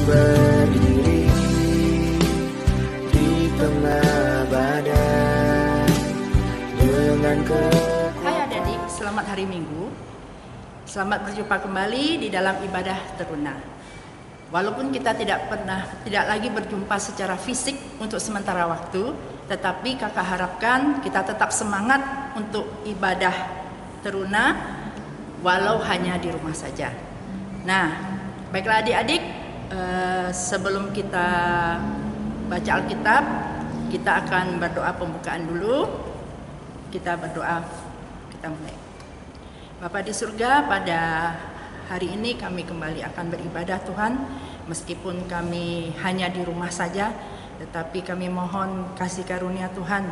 berdiri di tengah badai dengan Hai adik-adik, selamat hari Minggu. Selamat berjumpa kembali di dalam ibadah teruna. Walaupun kita tidak lagi berjumpa secara fisik untuk sementara waktu, tetapi kakak harapkan kita tetap semangat untuk ibadah teruna walau hanya di rumah saja. Nah, baiklah adik-adik, sebelum kita baca Alkitab, kita akan berdoa pembukaan dulu. Kita berdoa, kita mulai. Bapa di surga, pada hari ini kami kembali akan beribadah Tuhan. Meskipun kami hanya di rumah saja, tetapi kami mohon kasih karunia Tuhan,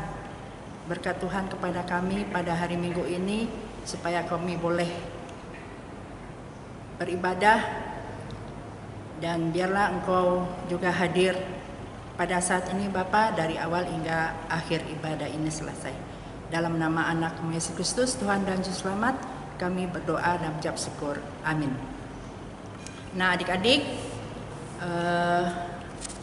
berkat Tuhan kepada kami pada hari Minggu ini, supaya kami boleh beribadah, dan biarlah Engkau juga hadir pada saat ini Bapa, dari awal hingga akhir ibadah ini selesai. Dalam nama anak Yesus Kristus, Tuhan dan Juru Selamat, kami berdoa dan mengucap syukur. Amin. Nah adik-adik,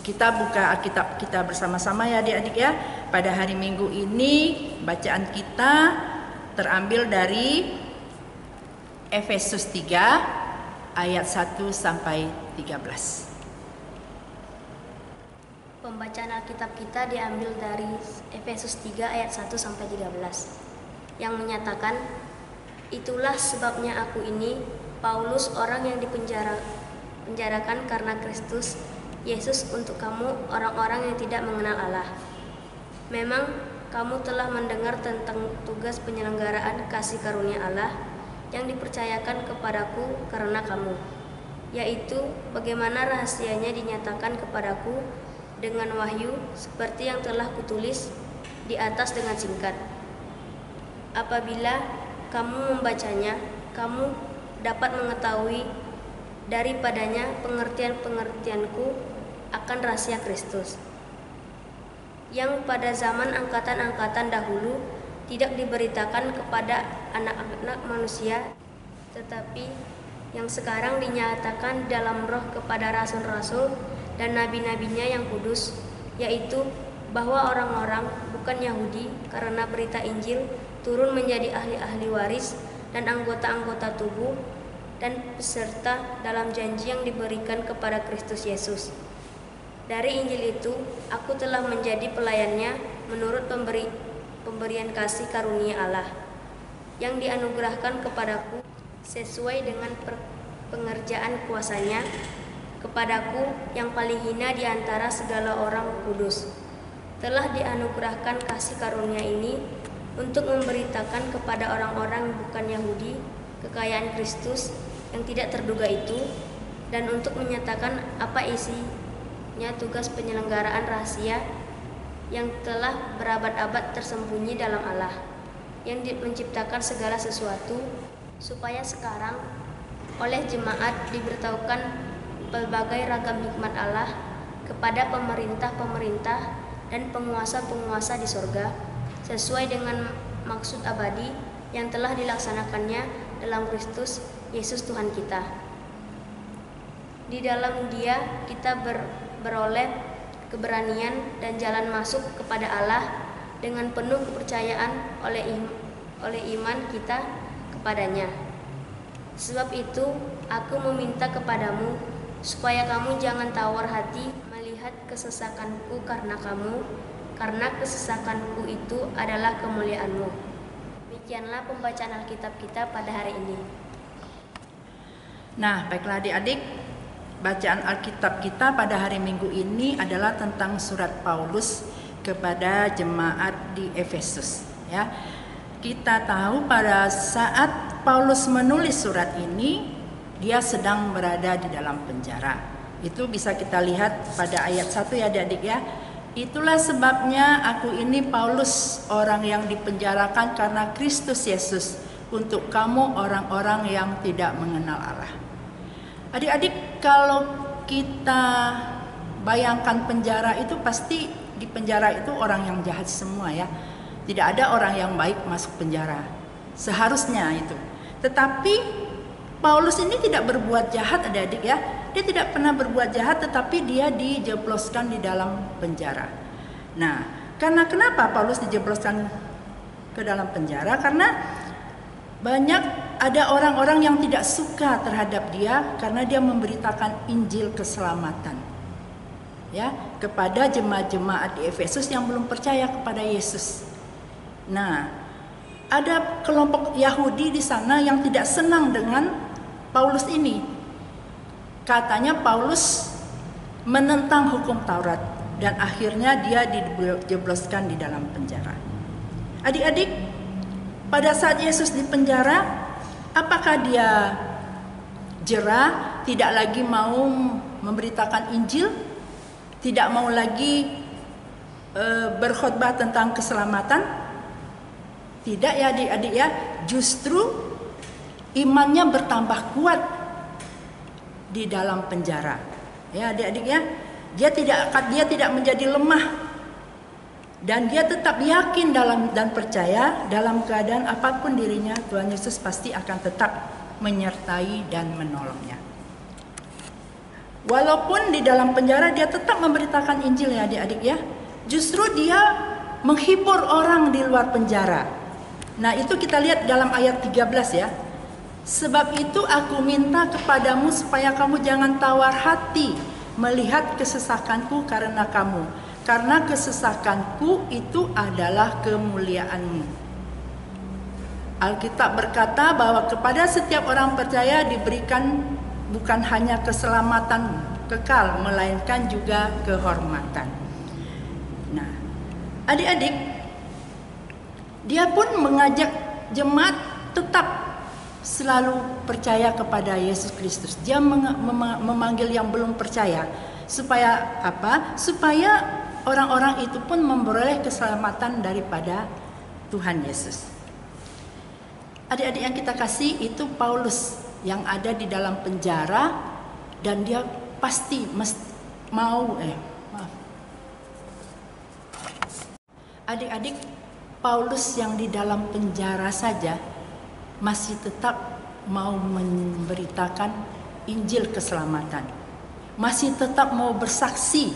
kita buka Alkitab kita bersama-sama ya adik-adik ya. Pada hari Minggu ini bacaan kita terambil dari Efesus 3 ayat 1 sampai 13. Pembacaan Alkitab kita diambil dari Efesus 3 ayat 1 sampai 13 yang menyatakan, itulah sebabnya aku ini, Paulus, orang yang dipenjarakan karena Kristus Yesus untuk kamu, orang-orang yang tidak mengenal Allah. Memang kamu telah mendengar tentang tugas penyelenggaraan kasih karunia Allah yang dipercayakan kepadaku karena kamu, yaitu bagaimana rahasianya dinyatakan kepadaku dengan wahyu seperti yang telah kutulis di atas dengan singkat. Apabila kamu membacanya, kamu dapat mengetahui daripadanya pengertian-pengertianku akan rahasia Kristus, yang pada zaman angkatan-angkatan dahulu tidak diberitakan kepada anak-anak manusia, tetapi yang sekarang dinyatakan dalam roh kepada rasul-rasul dan nabi-nabinya yang kudus, yaitu bahwa orang-orang bukan Yahudi karena berita Injil turun menjadi ahli-ahli waris dan anggota-anggota tubuh dan peserta dalam janji yang diberikan kepada Kristus Yesus. Dari Injil itu, aku telah menjadi pelayannya menurut pemberian kasih karunia Allah yang dianugerahkan kepadaku sesuai dengan pengerjaan kuasanya kepadaku yang paling hina di antara segala orang kudus. Telah dianugerahkan kasih karunia ini untuk memberitakan kepada orang-orang bukan Yahudi kekayaan Kristus yang tidak terduga itu, dan untuk menyatakan apa isinya tugas penyelenggaraan rahasia yang telah berabad-abad tersembunyi dalam Allah, yang menciptakan segala sesuatu, supaya sekarang oleh jemaat diberitahukan berbagai ragam hikmat Allah kepada pemerintah-pemerintah dan penguasa-penguasa di sorga, sesuai dengan maksud abadi yang telah dilaksanakannya dalam Kristus Yesus Tuhan kita. Di dalam Dia kita beroleh keberanian dan jalan masuk kepada Allah dengan penuh kepercayaan oleh iman kita kepadanya. Sebab itu aku meminta kepadamu supaya kamu jangan tawar hati melihat kesesakanku karena kesesakanku itu adalah kemuliaanmu. Demikianlah pembacaan Alkitab kita pada hari ini. Nah, baiklah adik-adik, bacaan Alkitab kita pada hari Minggu ini adalah tentang surat Paulus kepada jemaat di Efesus. Ya, kita tahu pada saat Paulus menulis surat ini, dia sedang berada di dalam penjara. Itu bisa kita lihat pada ayat 1 ya adik-adik ya. Itulah sebabnya aku ini Paulus, orang yang dipenjarakan karena Kristus Yesus untuk kamu orang-orang yang tidak mengenal Allah. Adik-adik, kalau kita bayangkan penjara itu, pasti di penjara itu orang yang jahat semua ya. Tidak ada orang yang baik masuk penjara. Seharusnya itu. Tetapi Paulus ini tidak berbuat jahat adik-adik ya. Dia tidak pernah berbuat jahat, tetapi dia dijebloskan di dalam penjara. Nah, karena kenapa Paulus dijebloskan ke dalam penjara? Karena banyak ada orang-orang yang tidak suka terhadap dia karena dia memberitakan Injil keselamatan, ya, kepada jemaat-jemaat di Efesus yang belum percaya kepada Yesus. Nah, ada kelompok Yahudi di sana yang tidak senang dengan Paulus ini. Katanya Paulus menentang hukum Taurat dan akhirnya dia dijebloskan di dalam penjara. Adik-adik, pada saat Yesus di penjara, apakah dia jera, tidak lagi mau memberitakan Injil, tidak mau lagi berkhotbah tentang keselamatan? Tidak ya adik-adik ya, justru imannya bertambah kuat di dalam penjara. Ya adik-adik ya, dia tidak menjadi lemah. Dan dia tetap yakin dan percaya dalam keadaan apapun dirinya, Tuhan Yesus pasti akan tetap menyertai dan menolongnya. Walaupun di dalam penjara dia tetap memberitakan Injil ya adik-adik ya. Justru dia menghibur orang di luar penjara. Nah itu kita lihat dalam ayat 13 ya. Sebab itu aku minta kepadamu supaya kamu jangan tawar hati melihat kesesakanku karena kamu. Karena kesesakanku itu adalah kemuliaanmu. Alkitab berkata bahwa kepada setiap orang percaya diberikan bukan hanya keselamatan kekal, melainkan juga kehormatan. Nah, adik-adik, dia pun mengajak jemaat tetap selalu percaya kepada Yesus Kristus. Dia memanggil yang belum percaya supaya apa? Supaya orang-orang itu pun memperoleh keselamatan daripada Tuhan Yesus. Adik-adik yang kita kasih, itu Paulus yang ada di dalam penjara dan dia pasti Adik-adik, Paulus yang di dalam penjara saja masih tetap mau memberitakan Injil keselamatan. Masih tetap mau bersaksi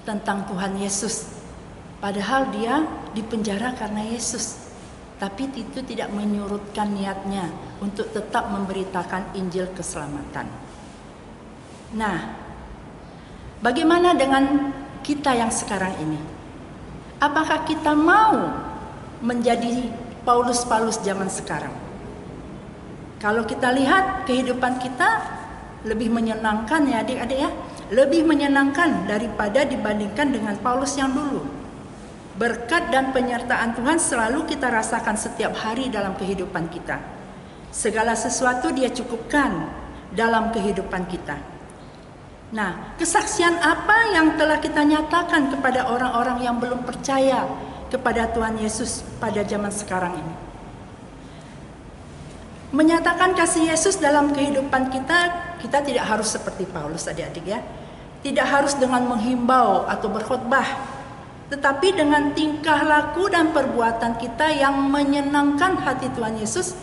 tentang Tuhan Yesus. Padahal dia dipenjara karena Yesus. Tapi itu tidak menyurutkan niatnya untuk tetap memberitakan Injil keselamatan. Nah, bagaimana dengan kita yang sekarang ini? Apakah kita mau menjadi Paulus-Paulus zaman sekarang? Kalau kita lihat kehidupan kita lebih menyenangkan ya adik-adik ya. Lebih menyenangkan daripada dibandingkan dengan Paulus yang dulu. Berkat dan penyertaan Tuhan selalu kita rasakan setiap hari dalam kehidupan kita. Segala sesuatu Dia cukupkan dalam kehidupan kita. Nah, kesaksian apa yang telah kita nyatakan kepada orang-orang yang belum percaya kepada Tuhan Yesus pada zaman sekarang ini? Menyatakan kasih Yesus dalam kehidupan kita tidak harus seperti Paulus adik-adik ya. Tidak harus dengan menghimbau atau berkhotbah, tetapi dengan tingkah laku dan perbuatan kita yang menyenangkan hati Tuhan Yesus,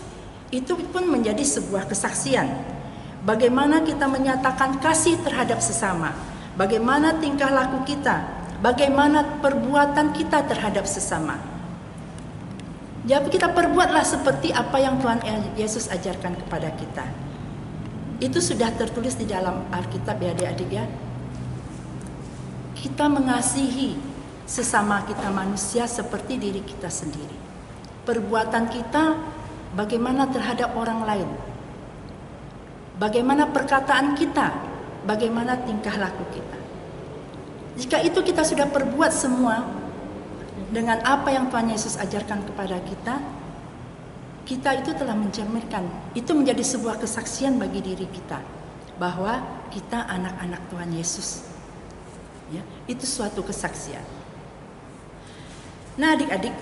itu pun menjadi sebuah kesaksian. Bagaimana kita menyatakan kasih terhadap sesama, bagaimana tingkah laku kita, bagaimana perbuatan kita terhadap sesama. Jadi kita perbuatlah seperti apa yang Tuhan Yesus ajarkan kepada kita. Itu sudah tertulis di dalam Alkitab ya adik-adik ya. Kita mengasihi sesama kita manusia seperti diri kita sendiri. Perbuatan kita bagaimana terhadap orang lain. Bagaimana perkataan kita, bagaimana tingkah laku kita. Jika itu kita sudah perbuat semua dengan apa yang Tuhan Yesus ajarkan kepada kita, kita itu telah mencerminkan. Itu menjadi sebuah kesaksian bagi diri kita bahwa kita anak-anak Tuhan Yesus. Ya, itu suatu kesaksian. Nah adik-adik,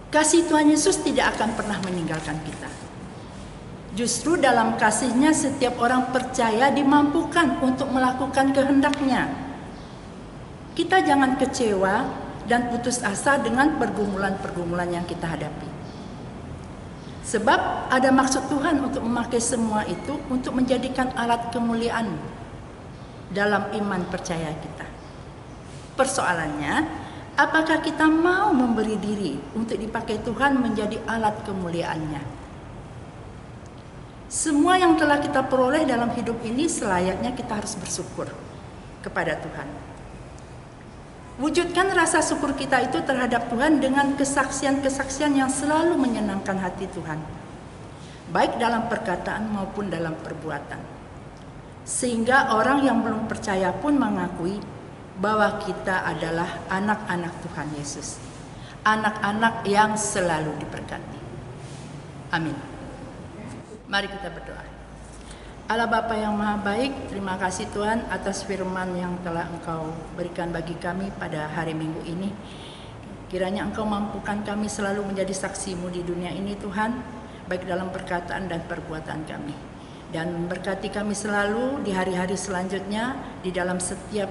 kasih Tuhan Yesus tidak akan pernah meninggalkan kita. Justru dalam kasih-Nya setiap orang percaya dimampukan untuk melakukan kehendak-Nya. Kita jangan kecewa dan putus asa dengan pergumulan-pergumulan yang kita hadapi. Sebab ada maksud Tuhan untuk memakai semua itu untuk menjadikan alat kemuliaan dalam iman percaya kita. Persoalannya, apakah kita mau memberi diri untuk dipakai Tuhan menjadi alat kemuliaannya? Semua yang telah kita peroleh dalam hidup ini selayaknya kita harus bersyukur kepada Tuhan. Wujudkan rasa syukur kita itu terhadap Tuhan dengan kesaksian-kesaksian yang selalu menyenangkan hati Tuhan, baik dalam perkataan maupun dalam perbuatan. Sehingga orang yang belum percaya pun mengakui bahwa kita adalah anak-anak Tuhan Yesus, anak-anak yang selalu diberkati. Amin. Mari kita berdoa. Allah Bapa yang Maha Baik, terima kasih Tuhan atas firman yang telah Engkau berikan bagi kami pada hari Minggu ini. Kiranya Engkau mampukan kami selalu menjadi saksi-Mu di dunia ini Tuhan, baik dalam perkataan dan perbuatan kami. Dan berkati kami selalu di hari-hari selanjutnya, di dalam setiap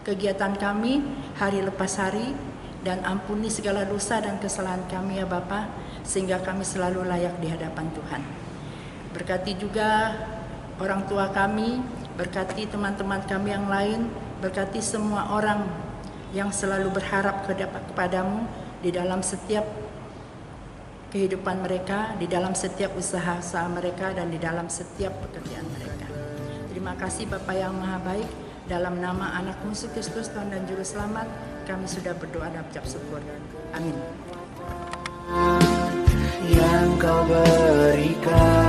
kegiatan kami, hari lepas hari, dan ampuni segala dosa dan kesalahan kami ya Bapa, sehingga kami selalu layak di hadapan Tuhan. Berkati juga orang tua kami, berkati teman-teman kami yang lain, berkati semua orang yang selalu berharap kepadamu di dalam setiap kehidupan mereka, di dalam setiap usaha mereka, dan di dalam setiap pekerjaan mereka. Terima kasih Bapa yang Maha Baik, dalam nama anak-Mu Yesus Kristus Tuhan dan Juru Selamat, kami sudah berdoa dan ucap syukur. Amin. Yang Kau berikan